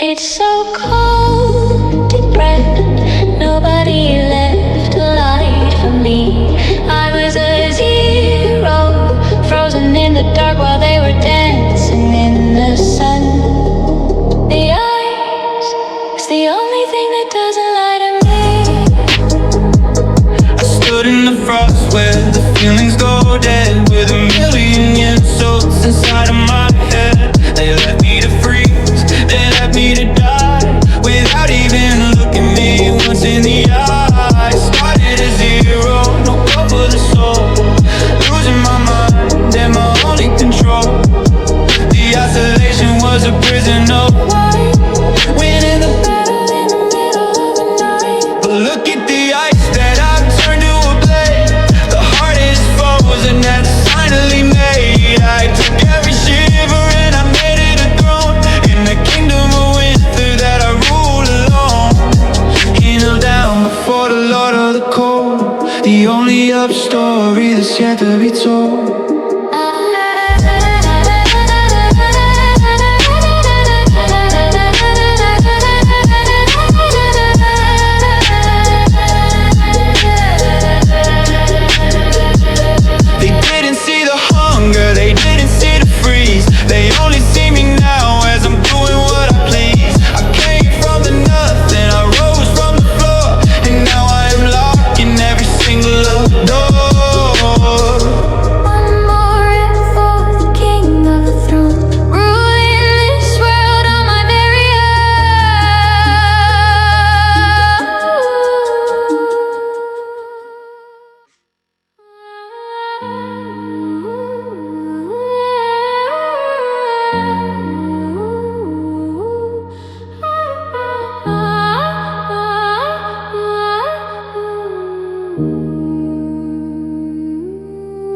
It's so cold, depressed. Nobody left a light for me. I was a zero, frozen in the dark while they were dancing in the sun. The ice is the only thing that doesn't lie to me. I stood in the frost where the feelings go dead, with a million years souls inside of my head. They left me to freeze, they left me to die, without even looking me once in the eye. Started at zero, no love for the soul, losing my mind and my only control. The isolation was a prison of light, winning the battle in the middle of the night. But look at the ice that I've turned to a blade. The heart is frozen, that's finally made. I took every shiver and I made it a throne, in the kingdom of winter that I rule alone. Kneel down before the Lord of the cold, the only love story that's yet to be told. They didn't see the hunger, they didn't see the freeze. They only see me now as I'm doing what I please. I came from the nothing, I rose from the floor, and now I am locking every single door. One more rip for the king of the throne, ruling this world on my very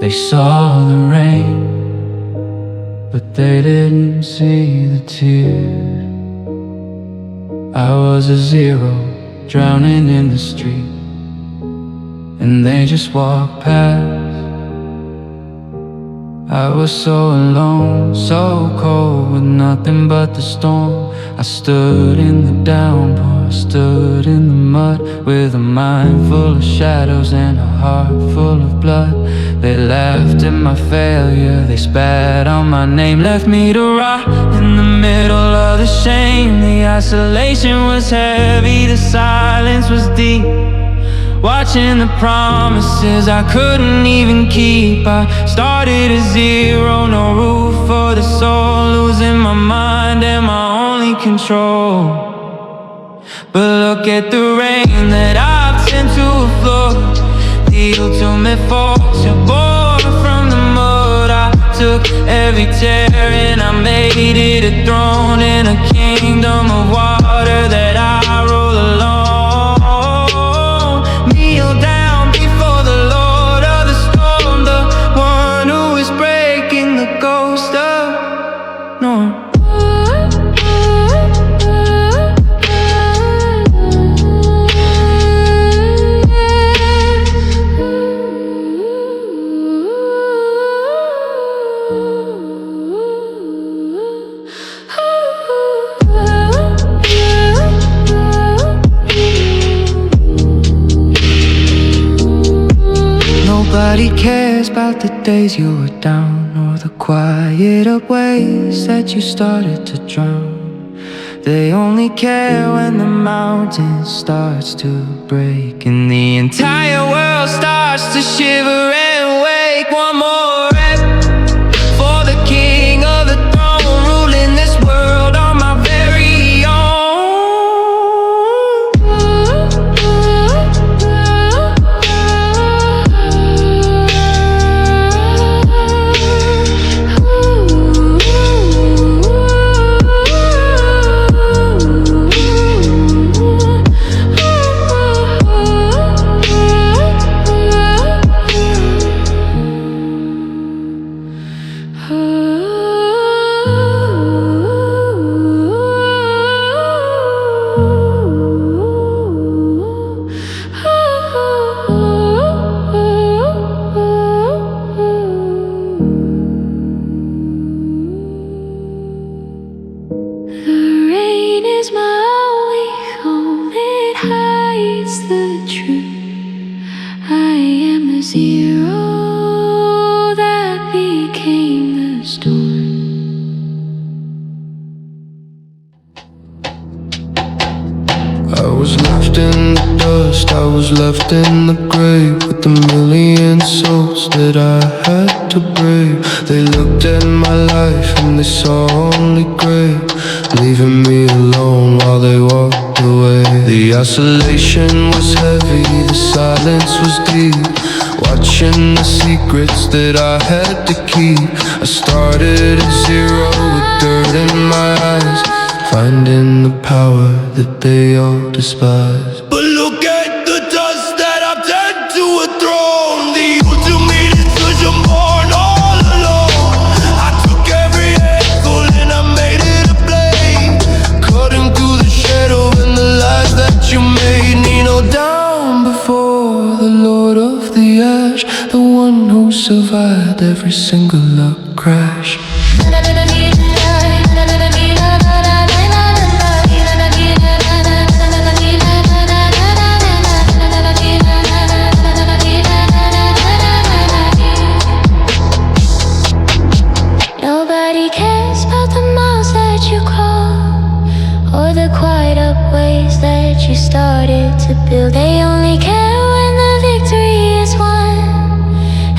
They saw the rain, but they didn't see the tears. I was a zero, drowning in the street, and they just walked past. I was so alone, so cold, with nothing but the storm. I stood in the downpour, stood in the mud, with a mind full of shadows and a heart full of blood. They laughed at my failure, they spat on my name, left me to rot in the middle of the shame. The isolation was heavy, the silence was deep, watching the promises I couldn't even keep. I started at zero, no roof for the soul, losing my mind and my only control. But look at the rain that I've sent to a floor, the ultimate force, you're born from the mud. I took every tear and I made it a throne, in a kingdom of water that I roll alone. Kneel down before the Lord of the storm, the one who is breaking the ghost of norm. Nobody cares about the days you were down, or the quieter ways that you started to drown. They only care when the mountain starts to break, and the entire world starts to shiver and wake. One more rep for the king of the throne, ruling this world on my very own. I was left in the dust, I was left in the grave with a million souls that I had to brave. They looked at my life and they saw only grey, leaving me alone while they walked away. The isolation was heavy, the silence was deep, watching the secrets that I had to keep. I started at zero with dirt in my eyes, finding the power that they all despise. But look at the dust that I've turned to a throne. The ultimate decision born all alone. I took every handful and I made it a blade, cutting through the shadow and the lies that you made. Kneel down before the Lord of the Ash, the one who survived every single luck crash. Nobody cares about the miles that you crawl, or the quiet up ways that you started to build. They only care when the victory is won,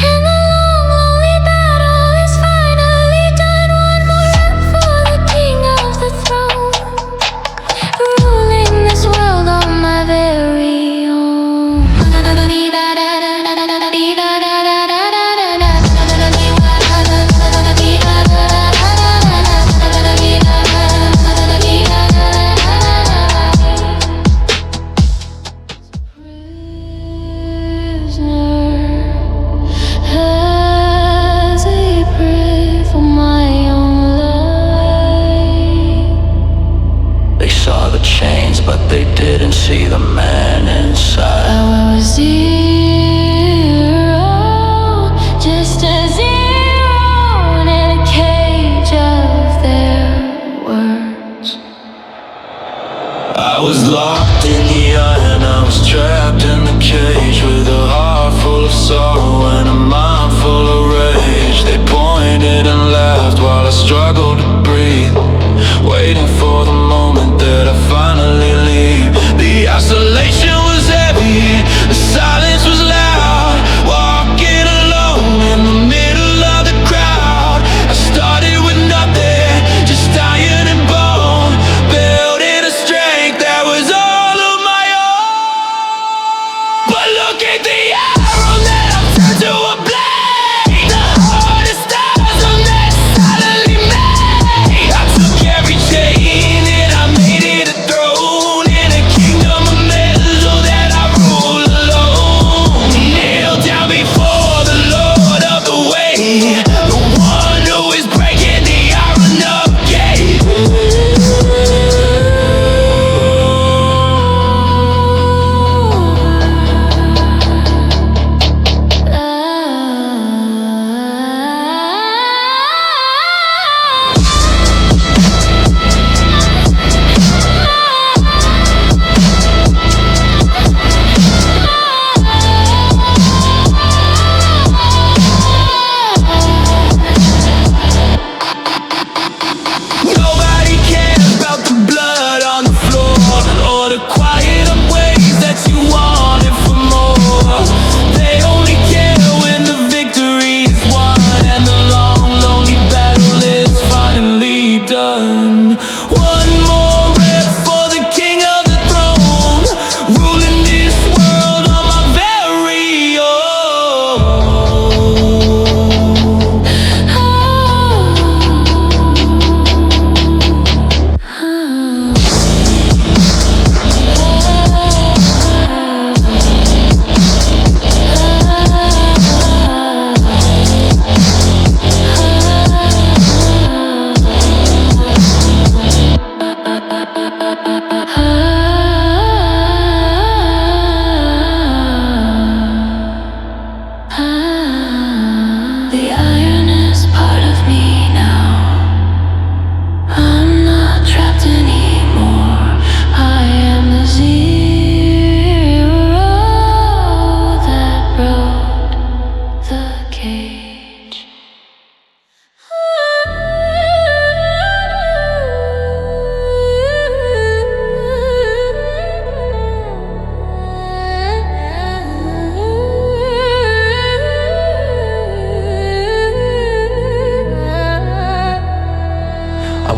and the long, lonely battle is finally done. One more run for the king of the throne, ruling this world on my very own. As I pray for my own life. They saw the chains, but they didn't see the man inside. I was zero, just a zero in a cage of their words. I was locked in the iron, I was trapped in the cage, with a heart full of sorrow and a mind full of rage. They pointed and laughed while I struggled to breathe, waiting for the moment that I finally leave. The isolation was heavy, the silence was loud, walking alone in the middle of the crowd. I started with nothing, just iron and bone, building a strength that was all of my own. But look at the arrow that I've turned to a blade, the hardest stars on that silently made. I took every chain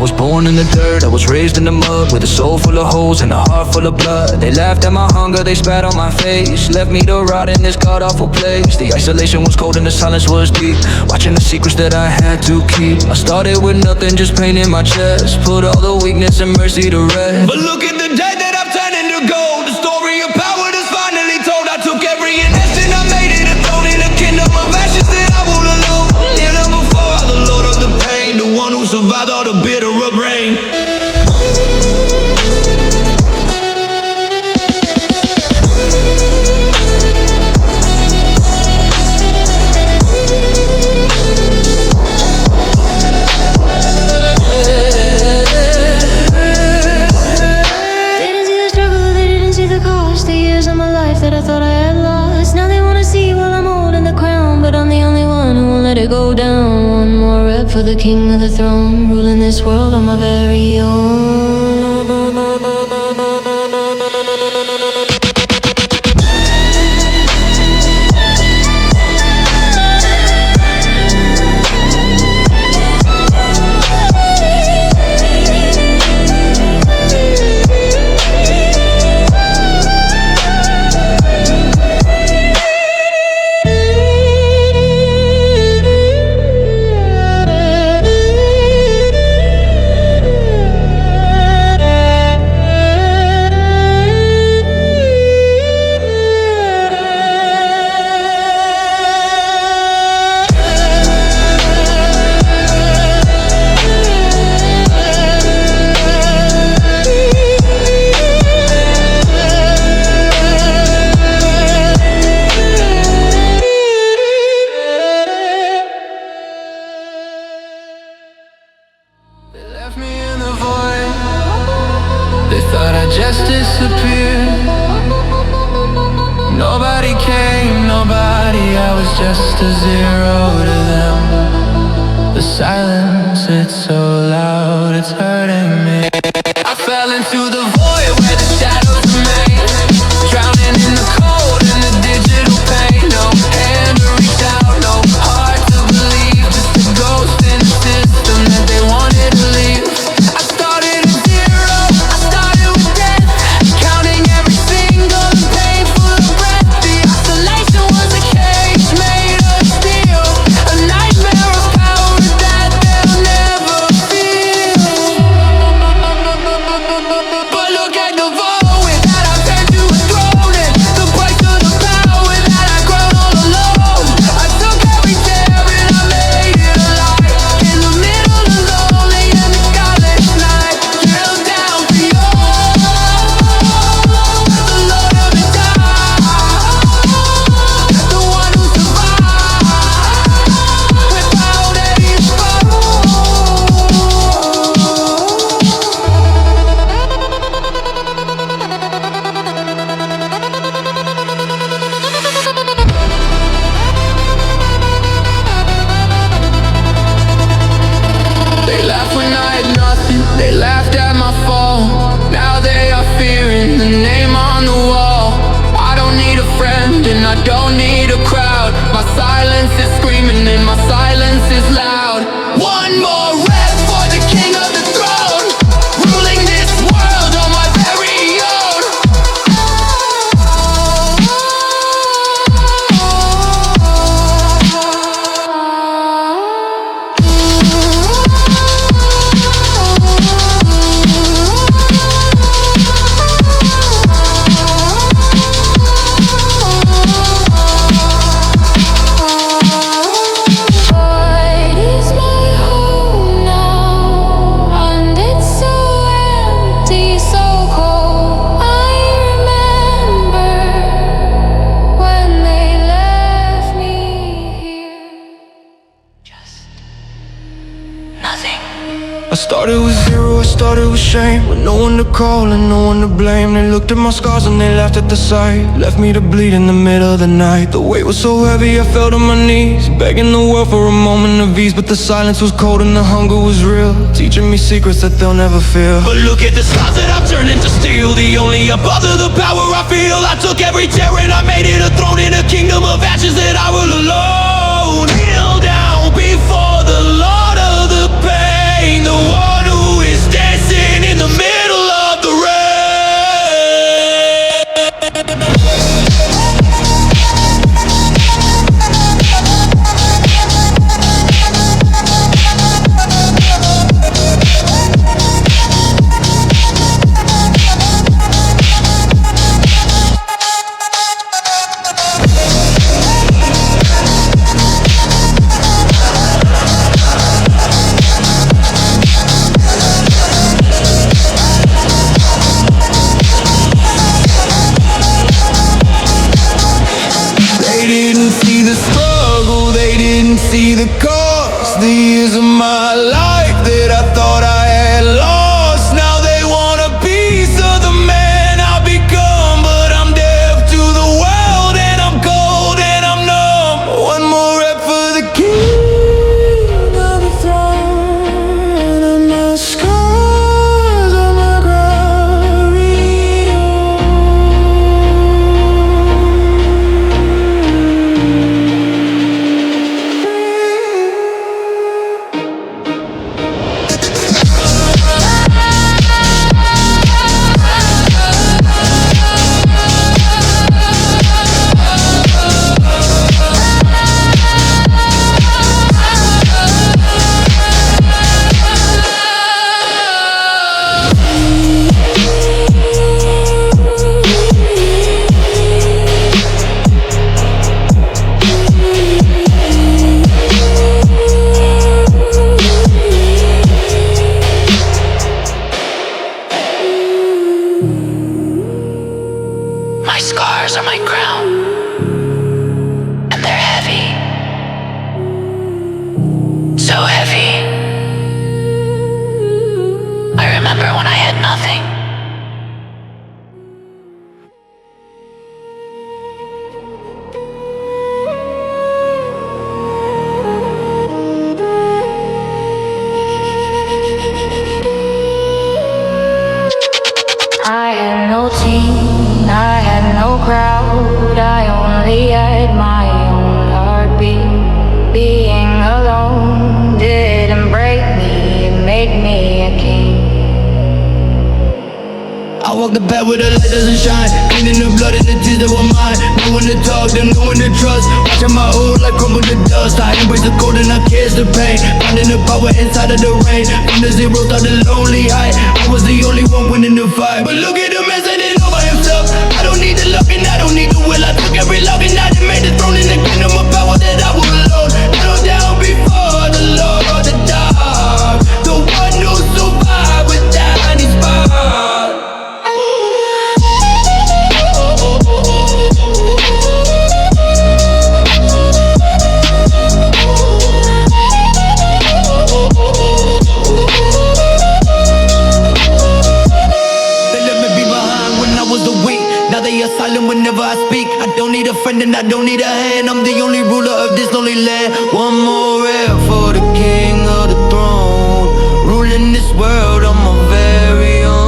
was born in the dirt, I was raised in the mud, with a soul full of holes and a heart full of blood. They laughed at my hunger, they spat on my face, left me to rot in this god-awful place. The isolation was cold and the silence was deep, watching the secrets that I had to keep. I started with nothing, just pain in my chest, put all the weakness and mercy to rest. But look at the day that I've turned into gold. The story of power that's finally told. I took every innocent, I made it a throne in a kingdom of ashes that I would alone. Kneeling before the Lord of the pain, the one who survived all the bitter of rain. Go down, one more rep for the king of the throne, ruling this world on my very own. They thought I just disappeared. Nobody came, nobody, I was just a zero to them. The silence, it's so loud, it's hurting me. I fell into the void where the shadows remain, drowning in the cold and the digital pain. No hand to reach out, no heart to believe, just a ghost in the system that they wanted to leave. I started at zero, I started with death, counting every single and painful breath. The isolation was a cage made of steel, a nightmare of power that they'll never feel. But look at the void that I turned to a throne, and the price of the power that I grown all alone. I took every tear and I made it alive, in the middle of lonely and the scarlet night. Drilled down beyond the Lord of the time, the one who survived without any foe. They laughed when I had nothing, they laughed at my fall. Now they are fearing the name on the wall. I don't need a friend and I don't need a crowd. My silence is screaming and my silence is loud. One more rep for the king of the throne, ruling this world on my very own. Void is my home now, and it's so empty, so cold. I remember when they left me here, just nothing. I started with zero, I started with shame, with no one to call and no one to blame. They looked at my scars and they laughed at the sight, left me to bleed in the middle of the night. The weight was so heavy I fell to my knees, begging the world for a moment of ease. But the silence was cold and the hunger was real, teaching me secrets that they'll never feel. But look at the scars that I've turned into steel, the only above the power I feel. I took every tear and I made it a throne in a kingdom of ashes that I will alone. Kneel down before the Lord of the pain, the one who Scars are my crown, and they're heavy, so heavy. I remember when I had nothing. I had no team, I had no crowd, I only had my own heartbeat. Being alone didn't break me, it made me a king. I walk the path where the light doesn't shine, cleaning the blood and the tears that were mine. No one to talk, then no one to trust. Watching my whole life crumble to dust. I embrace the cold and I kiss the pain, finding the power inside of the rain. From the zero to the lonely high, I was the only one winning the fight. But look at the man standing all by himself. I don't need the luck and I don't need the will. I took every love and I done made the throne in the kingdom of power that I will alone. Settle down before the Lord, the dark, the one who survived without any spark. Silent whenever I speak. I don't need a friend and I don't need a hand. I'm the only ruler of this lonely land. One more air for the king of the throne, ruling this world on my very own.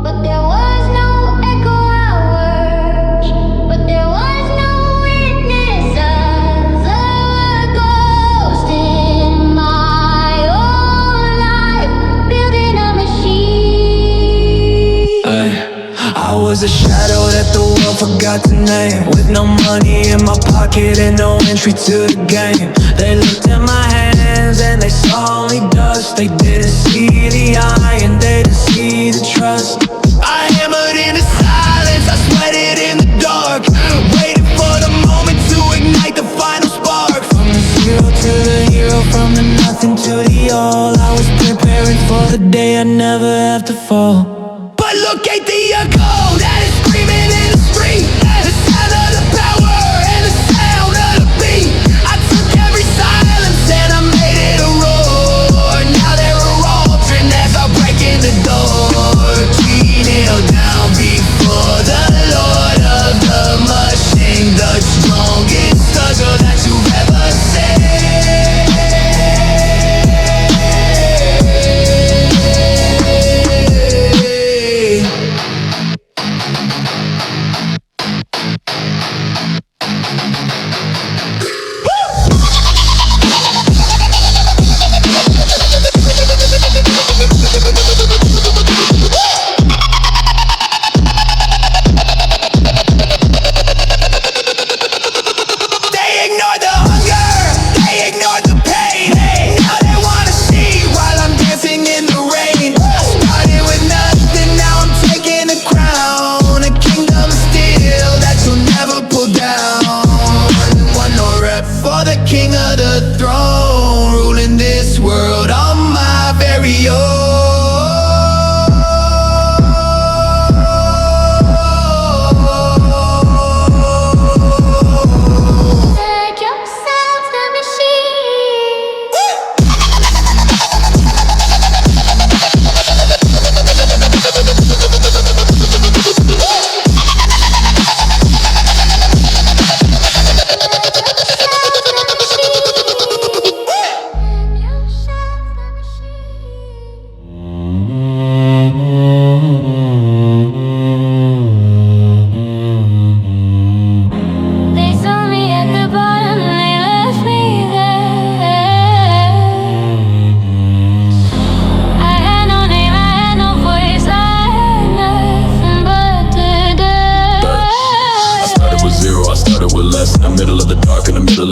But there was no echo hours, but there was no witness of a ghost in my own life, building a machine. I was a shadow that the world forgot to name, with no money in my pocket and no entry to the game. They looked at my hands and they saw only dust. They didn't see the eye and they didn't see the trust. I hammered in the silence, I sweated in the dark, waiting for the moment to ignite the final spark. From the zero to the hero, from the nothing to the all, I was preparing for the day I'd never have to fall. But look at the echo that is screaming in the street, the sound of the power and the sound of the beat. I took every silence and I made it a roar. Now there are altering as I break in the door. Kneel down before the Lord of the machine, the strongest struggle that you've ever seen.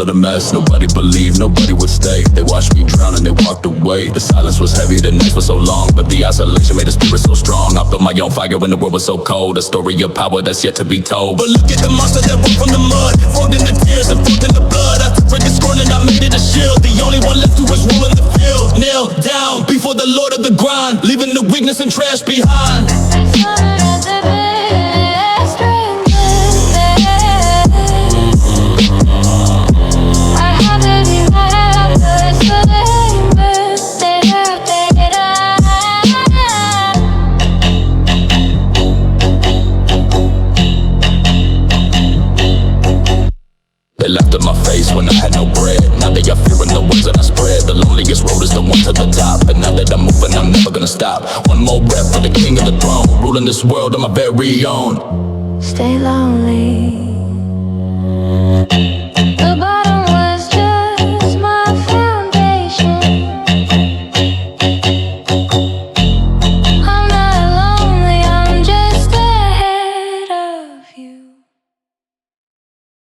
of the mess. Nobody believed, nobody would stay. They watched me drown and they walked away. The silence was heavy, the nights were so long, but the isolation made the spirit so strong. I built my own fire when the world was so cold. A story of power that's yet to be told. But look at the monster that woke from the mud, formed in the tears and formed in the blood. I took break and scorn and I made it a shield. The only one left who was ruling the field. Nailed down before the Lord of the grind, leaving the weakness and trash behind. They laughed at my face when I had no bread. Now they got fear in the words that I spread. The loneliest road is the one to the top. And now that I'm moving, I'm never gonna stop. One more rep for the king of the throne, ruling this world on my very own. Stay lonely. Goodbye.